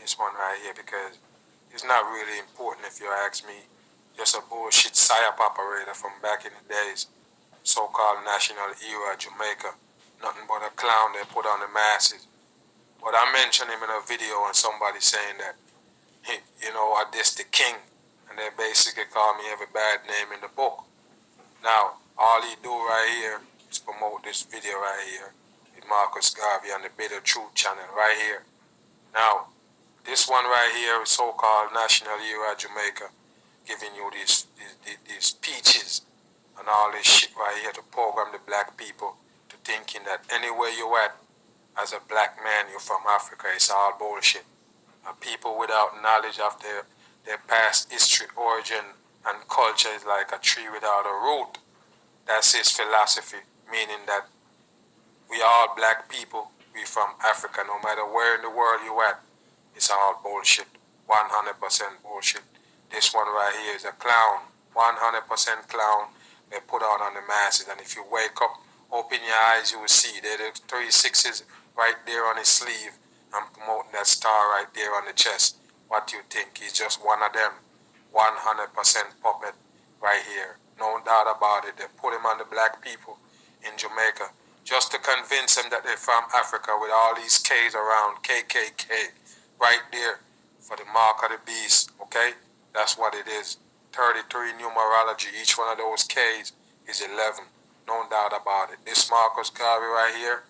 this one right here because it's not really important if you ask me. Just a bullshit psyop operator from back in the days, so-called national hero of Jamaica. Nothing but a clown they put on the masses. But I mentioned him in a video and somebody saying that, I diss the king. And they basically call me every bad name in the book. Now, all he do right here is promote this video right here with Marcus Garvey on the Bitter Truth channel right here. Now, this one right here is so-called National Hero of Jamaica, giving you these speeches and all this shit right here to program the black people to thinking that anywhere you at as a black man, you're from Africa. It's all bullshit. And people without knowledge of their past history, origin, and culture is like a tree without a root. That's his philosophy, meaning that we all black people, we from Africa, no matter where in the world you at. It's all bullshit, 100% bullshit. This one right here is a clown, 100% clown they put on the masses. And if you wake up, open your eyes, you will see there are 3 6s right there on his sleeve and promoting that star right there on the chest. What do you think? He's just one of them, 100% puppet right here. No doubt about it. They put him on the black people in Jamaica just to convince them that they're from Africa with all these K's around, KKK, right there for the mark of the beast, okay? That's what it is. 33 numerology. Each one of those K's is 11. No doubt about it. This Marcus Garvey right here,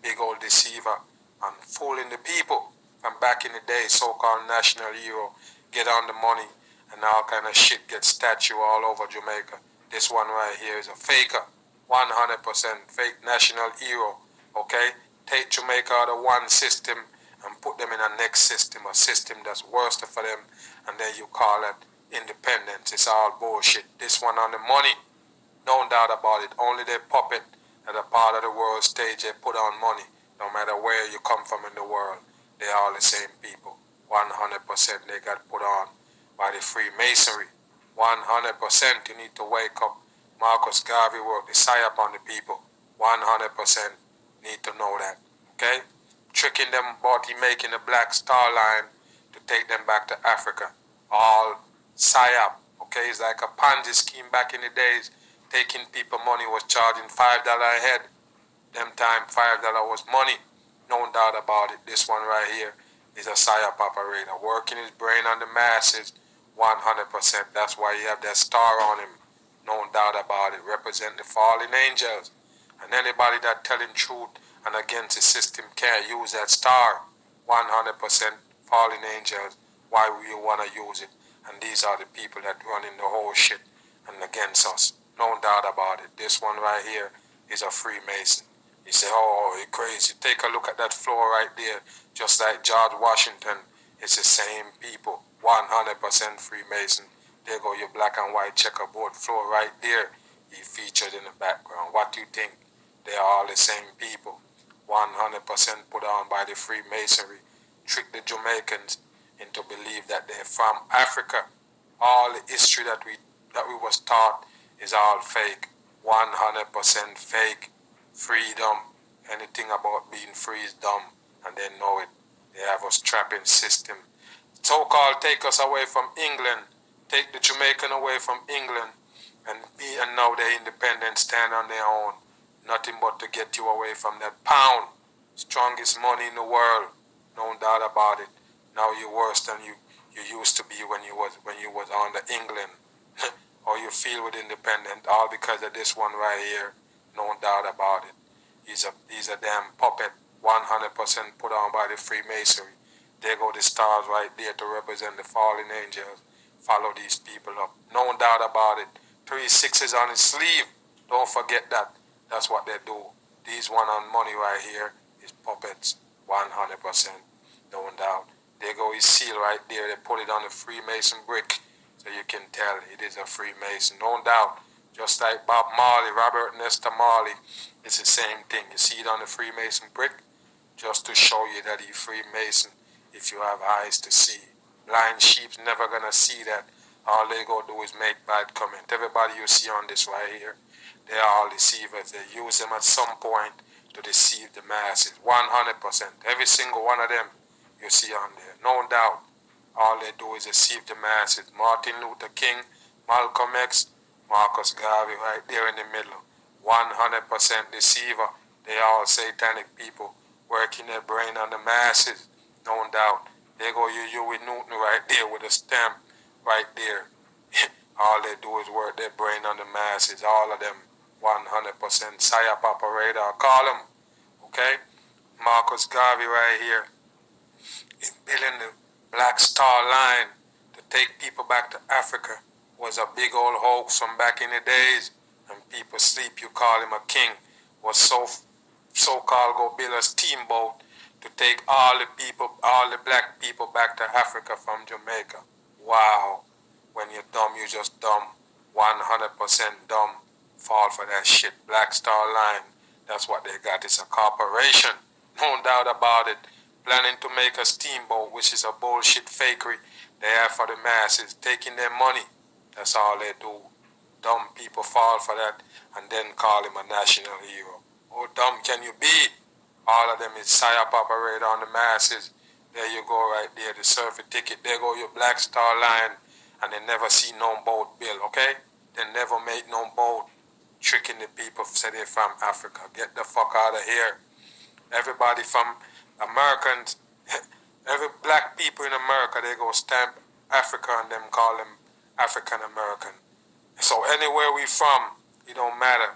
big old deceiver and fooling the people from back in the day, so-called national hero, get on the money and all kind of shit, get statue all over Jamaica. This one right here is a faker, 100% fake national hero, okay? Take Jamaica out of one system and put them in a next system, a system that's worse for them, and then you call it independence. It's all bullshit. This one on the money, no doubt about it. Only they puppet at a part of the world stage they put on money. No matter where you come from in the world, they're all the same people. 100% they got put on by the Freemasonry. 100% you need to wake up. Marcus Garvey worked the psyop on the people. 100% need to know that. Okay? Tricking them about he making a black star line to take them back to Africa. All psyop. Okay? It's like a Ponzi scheme back in the days. Taking people money was charging $5 a head. Them time $5 was money. No doubt about it. This one right here is a psyop operator. Working his brain on the masses 100%. That's why he have that star on him. No doubt about it. Represent the fallen angels. And anybody that telling truth and against the system can't use that star. 100% fallen angels. Why would you want to use it? And these are the people that running the whole shit and against us. No doubt about it. This one right here is a Freemason. You say, oh, you're crazy. Take a look at that floor right there. Just like George Washington, it's the same people. 100% Freemason. There go your black and white checkerboard floor right there. He featured in the background. What do you think? They are all the same people. 100% put on by the Freemasonry. Trick the Jamaicans into believe that they're from Africa. All the history that we was taught is all fake. 100% fake. Freedom. Anything about being free is dumb. And they know it. They have us trapping system. So-called take us away from England. Take the Jamaican away from England. And now they're independent, stand on their own. Nothing but to get you away from that pound. Strongest money in the world. No doubt about it. Now you're worse than you used to be when you was under England. Or you feel with independent, all because of this one right here. No doubt about it. He's a damn puppet, 100% put on by the Freemasonry. There go the stars right there to represent the fallen angels. Follow these people up. No doubt about it. 3 6s on his sleeve. Don't forget that. That's what they do. These one on money right here is puppets, 100%. No doubt. There go his seal right there. They put it on the Freemason brick. So you can tell it is a Freemason. No doubt. Just like Bob Marley, Robert Nesta Marley, it's the same thing. You see it on the Freemason brick, just to show you that he's Freemason if you have eyes to see. Blind sheep's never gonna see that. All they go do is make bad comment. Everybody you see on this right here, they are all deceivers. They use them at some point to deceive the masses. 100%. Every single one of them you see on there. No doubt. All they do is deceive the masses. Martin Luther King, Malcolm X, Marcus Garvey right there in the middle. 100% deceiver. They all satanic people working their brain on the masses. No doubt. They go Huey Newton right there with a stamp right there. All they do is work their brain on the masses. All of them 100% psyop operator. I call them. Okay? Marcus Garvey right here is building the Black Star Line to take people back to Africa. Was a big old hoax from back in the days. And people sleep, you call him a king. Was so-called go build a steamboat to take all the people, all the black people back to Africa from Jamaica. Wow. When you're dumb, you're just dumb. 100% dumb. Fall for that shit. Black Star Line. That's what they got. It's a corporation. No doubt about it. Planning to make a steamboat, which is a bullshit fakery they have for the masses. Taking their money. That's all they do. Dumb people fall for that and then call him a national hero. How dumb can you be? All of them is psyop operator on the masses. There you go right there, the surfer ticket. There go your Black Star Line. And they never see no boat built, okay? They never make no boat tricking the people say they're from Africa. Get the fuck out of here. Everybody from Americans, every black people in America, they go stamp Africa and them call them African American. So anywhere we from, it don't matter.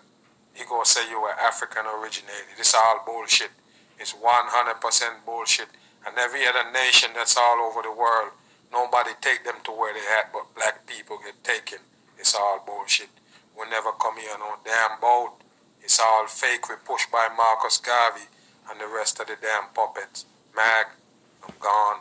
He gonna say you were African originated. It's all bullshit. It's 100% bullshit. And every other nation that's all over the world, nobody take them to where they at, but black people get taken. It's all bullshit. We never come here on no damn boat. It's all fake. We pushed by Marcus Garvey and the rest of the damn puppets. Mag, I'm gone.